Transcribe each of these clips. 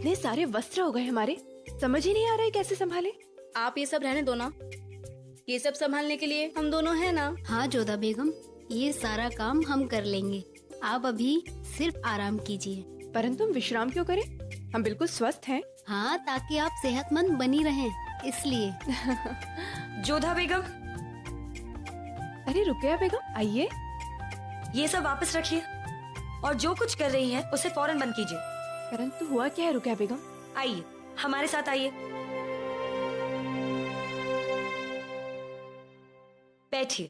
इतने सारे वस्त्र हो गए हमारे, समझ ही नहीं आ रहा है कैसे संभाले। आप ये सब रहने दो ना, ये सब संभालने के लिए हम दोनों हैं ना। हाँ जोधा बेगम, ये सारा काम हम कर लेंगे। आप अभी सिर्फ आराम कीजिए। परंतु हम विश्राम क्यों करें? हम बिल्कुल स्वस्थ हैं। हाँ, ताकि आप सेहतमंद बनी रहें, इसलिए। जोधा बेगम, अरे रुकिया बेगम, आइए। ये सब वापस रखिए और जो कुछ कर रही हैं उसे फौरन बंद कीजिए। परंतु हुआ क्या है रुकिया बेगम? आइए, हमारे साथ आइए। बैठिए।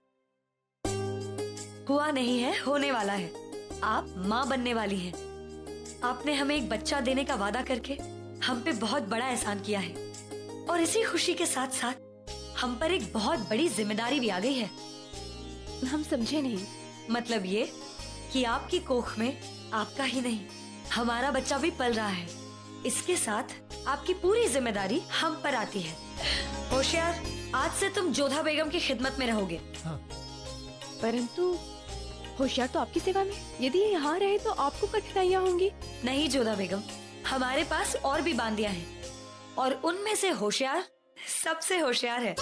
हुआ नहीं है, होने वाला है। आप माँ बनने वाली हैं। आपने हमें एक बच्चा देने का वादा करके हम पे बहुत बड़ा एहसान किया है और इसी खुशी के साथ साथ हम पर एक बहुत बड़ी जिम्मेदारी भी आ गई है। हम समझे नहीं। मतलब ये कि आपकी कोख में आपका ही नहीं, हमारा बच्चा भी पल रहा है। इसके साथ आपकी पूरी जिम्मेदारी हम पर आती है। होशियार, आज से तुम जोधा बेगम की खिदमत में रहोगे। हाँ। परंतु होशियार तो आपकी सेवा में, यदि ये यहाँ रहे तो आपको कठिनाइयाँ होंगी। नहीं जोधा बेगम, हमारे पास और भी बांदियां हैं और उनमें से होशियार सबसे होशियार है।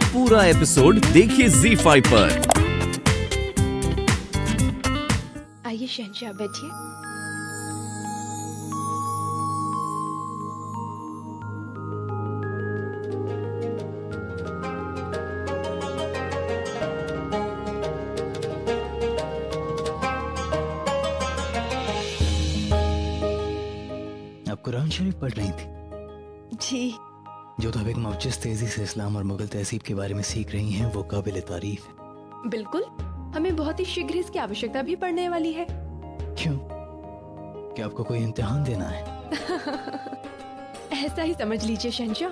पूरा एपिसोड देखिए ZEE5 पर। आइए शहंशाह, बैठिए। आप कुरान शरीफ पढ़ रही थी? जी। जोधा बेगम, आप जिस तेजी से इस्लाम और मुगल तहजीब के बारे में सीख रही हैं वो काबिल तारीफ है। बिल्कुल, हमें बहुत ही शीघ्र इसकी आवश्यकता भी पड़ने वाली है। क्यों? क्या आपको कोई इम्तिहान देना है? ऐसा ही समझ लीजिए शहंशाह,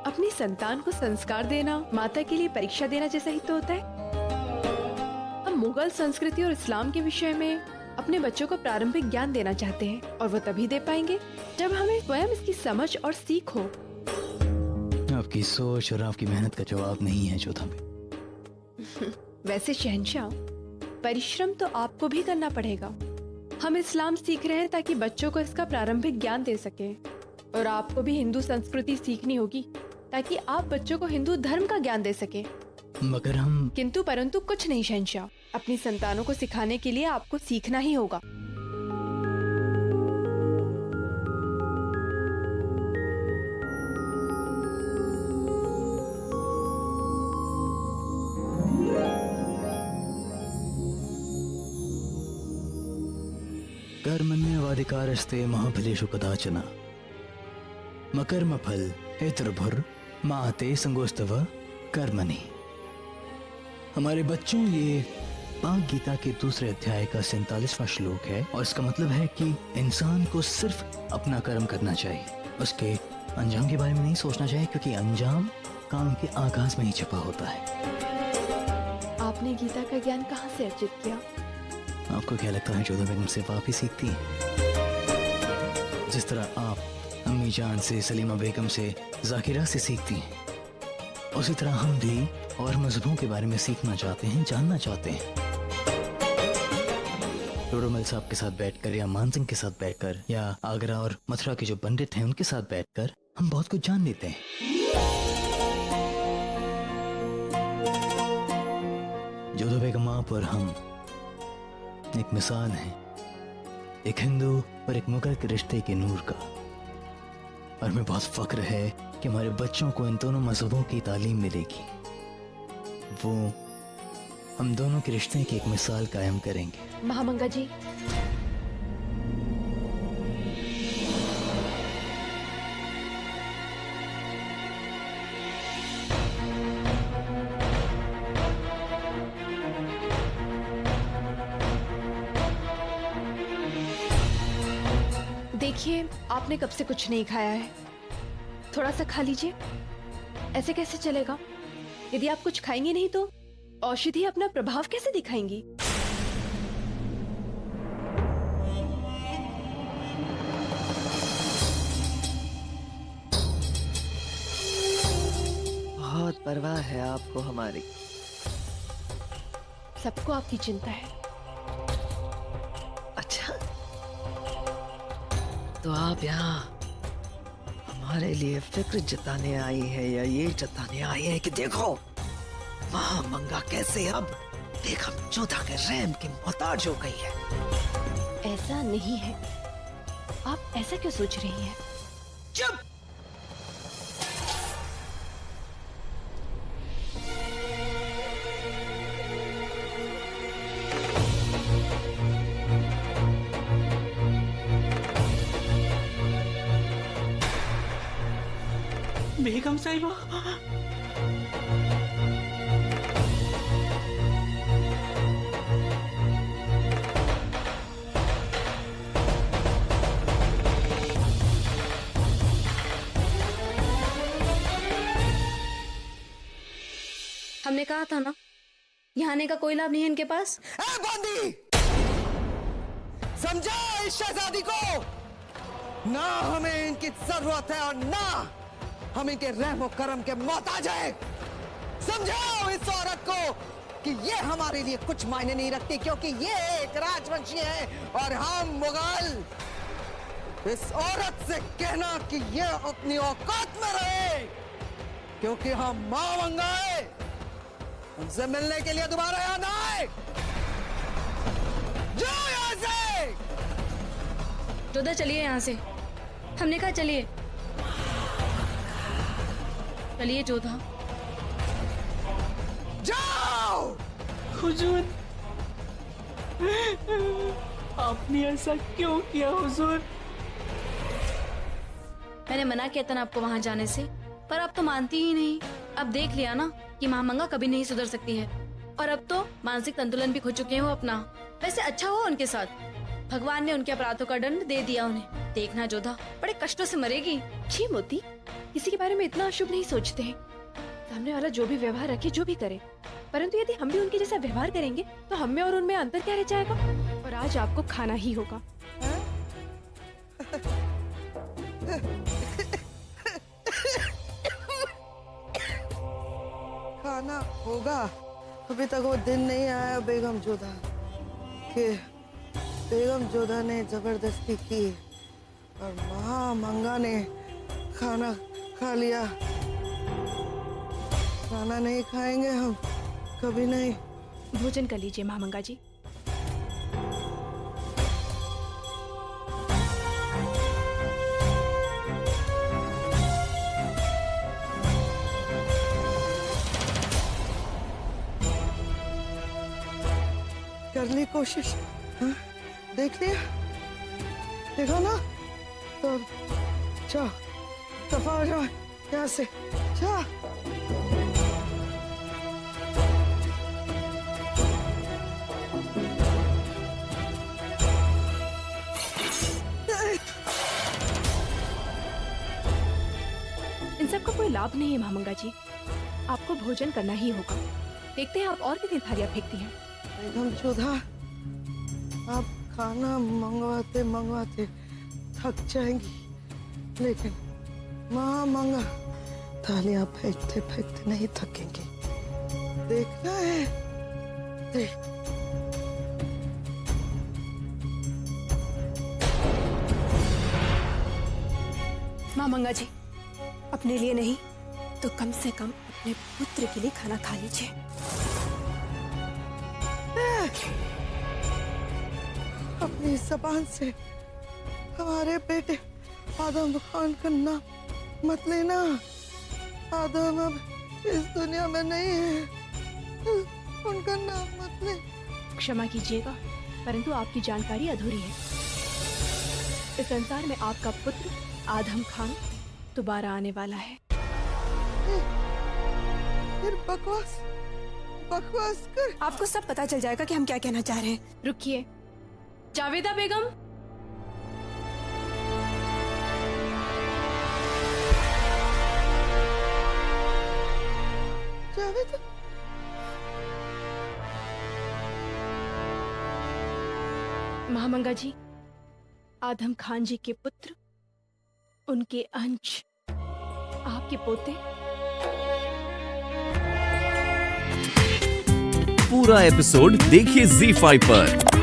अपनी संतान को संस्कार देना माता के लिए परीक्षा देना जैसा ही तो होता है। हम मुगल संस्कृति और इस्लाम के विषय में अपने बच्चों को प्रारंभिक ज्ञान देना चाहते हैं और वो तभी दे पाएंगे जब हमें स्वयं इसकी समझ और सीख हो। आपकी सोच और आपकी मेहनत का जवाब नहीं है जोधा बेगम। वैसे शहंशाह, परिश्रम तो आपको भी करना पड़ेगा। हम इस्लाम सीख रहे हैं ताकि बच्चों को इसका प्रारंभिक ज्ञान दे सके, और आपको भी हिंदू संस्कृति सीखनी होगी ताकि आप बच्चों को हिंदू धर्म का ज्ञान दे सके। मगर हम किंतु परंतु कुछ नहीं शहंशाह, अपनी संतानों को सिखाने के लिए आपको सीखना ही होगा। कर्मण्यवाधिकारस्ते महाफलेषु कदाचन मकर्मफल हेतुर्भुर माते संगोस्तव कर्मणि। हमारे बच्चों, ये पाक गीता के दूसरे अध्याय का 47वां श्लोक है और इसका मतलब है कि इंसान को सिर्फ अपना कर्म करना चाहिए, उसके अंजाम के बारे में नहीं सोचना चाहिए, क्योंकि अंजाम काम के आगाज में ही छिपा होता है। आपने गीता का ज्ञान कहाँ से अर्जित किया? आपको क्या लगता है जोधा बेगम सिर्फ आप ही सीखती हैं? जिस तरह आप अम्मी जान से, सलीमा बेगम से, जाकिरा से सीखती हैं, उसी तरह हम भी और मजहबों के बारे में सीखना चाहते हैं, जानना चाहते हैं। डोडोमल साहब के साथ बैठकर या मानसिंह के साथ बैठकर या आगरा और मथुरा के जो पंडित हैं उनके साथ बैठकर हम बहुत कुछ जान लेते हैं। जोधा बेगम, आप और हम एक मिसाल है, एक हिंदू और एक मुगल के रिश्ते के नूर का, और हमें बहुत फख्र है कि हमारे बच्चों को इन दोनों मजहबों की तालीम मिलेगी। वो हम दोनों के रिश्ते की एक मिसाल कायम करेंगे। महामंगा जी, देखिए आपने कब से कुछ नहीं खाया है, थोड़ा सा खा लीजिए। ऐसे कैसे चलेगा? यदि आप कुछ खाएंगे नहीं तो औषधि अपना प्रभाव कैसे दिखाएंगी? बहुत परवाह है आपको हमारी। सबको आपकी चिंता है। अच्छा, तो आप यहाँ हमारे लिए फिक्र जताने आई है या ये जताने आई है कि देखो महामंगा कैसे अब बेगम जोधा के रहम की मोहताज हो गई है। ऐसा नहीं है। आप ऐसा क्यों सोच रही हैं? चुप! बेगम साहिबा, हमने कहा था ना, यहाँ आने का कोई लाभ नहीं है इनके पास। ए बांदी, समझा इस शहजादी को? ना हमें इनकी जरूरत है और ना हम इनके रहमो करम के मोहताज हैं। समझाओ इस औरत को कि ये हमारे लिए कुछ मायने नहीं रखती, क्योंकि ये एक राजवंशी है और हम मुगल। इस औरत से कहना कि ये अपनी औकात में रहे, क्योंकि हम महामंगा है। उनसे मिलने के लिए दोबारा यहाँ ना आए। जाओ यहाँ से। जोधा चलिए यहाँ से, हमने कहा चलिए। चलिए जोधा। जाओ। हुजूर, आपने ऐसा क्यों किया हुजूर? मैंने मना किया था ना आपको वहाँ जाने से, पर आप तो मानती ही नहीं। अब देख लिया ना कि महामंगा कभी नहीं सुधर सकती है, और अब तो मानसिक संतुलन भी खो चुके हैं वो अपना। वैसे अच्छा हुआ उनके साथ, भगवान ने उनके अपराधों का दंड दे दिया उन्हें। देखना जोधा बड़े कष्टों से मरेगी। छी मोती, किसी के बारे में इतना अशुभ नहीं सोचते हैं। सामने वाला जो भी व्यवहार रखे, जो भी करे, परंतु यदि हम भी उनके जैसा व्यवहार करेंगे तो हम में और उनमें अंतर क्या रह जाएगा? और आज आपको खाना ही होगा। खाना होगा? अभी तक वो दिन नहीं आया बेगम जोधा कि बेगम जोधा ने जबरदस्ती की और महामंगा ने खाना खा लिया। खाना नहीं खाएंगे हम, कभी नहीं। भोजन कर लीजिए महामंगा जी। कर ली कोशिश, हाँ? देख लिया, देखा ना? तो जाओ, दफा हो जाओ यहाँ से, जा। इन सब का कोई लाभ नहीं है महामंगा जी, आपको भोजन करना ही होगा। देखते हैं आप और कितनी थालियां फेंकती हैं। बेगम जोधा, आप खाना मंगवाते मंगवाते थक जाएंगी, लेकिन महामंगा थालियां फेंकते फेंकते नहीं थकेंगे। देखना है, देख। महामंगा जी, अपने लिए नहीं तो कम से कम अपने पुत्र के लिए खाना खा लीजिए। अपनी जबान से हमारे बेटे आदम खान का नाम मत लेना। आदम अब इस दुनिया में नहीं है, उनका नाम मत ले। क्षमा कीजिएगा, परंतु आपकी जानकारी अधूरी है। इस संसार में आपका पुत्र आदम खान दोबारा आने वाला है। फिर बकवास बकवास कर। आपको सब पता चल जाएगा कि हम क्या कहना चाह रहे हैं। रुकिए, जावेदा बेगम। जावेदा, महामंगा जी, आदम खान जी के पुत्र, उनके अंश, आपके पोते। पूरा एपिसोड देखिए ZEE5 पर।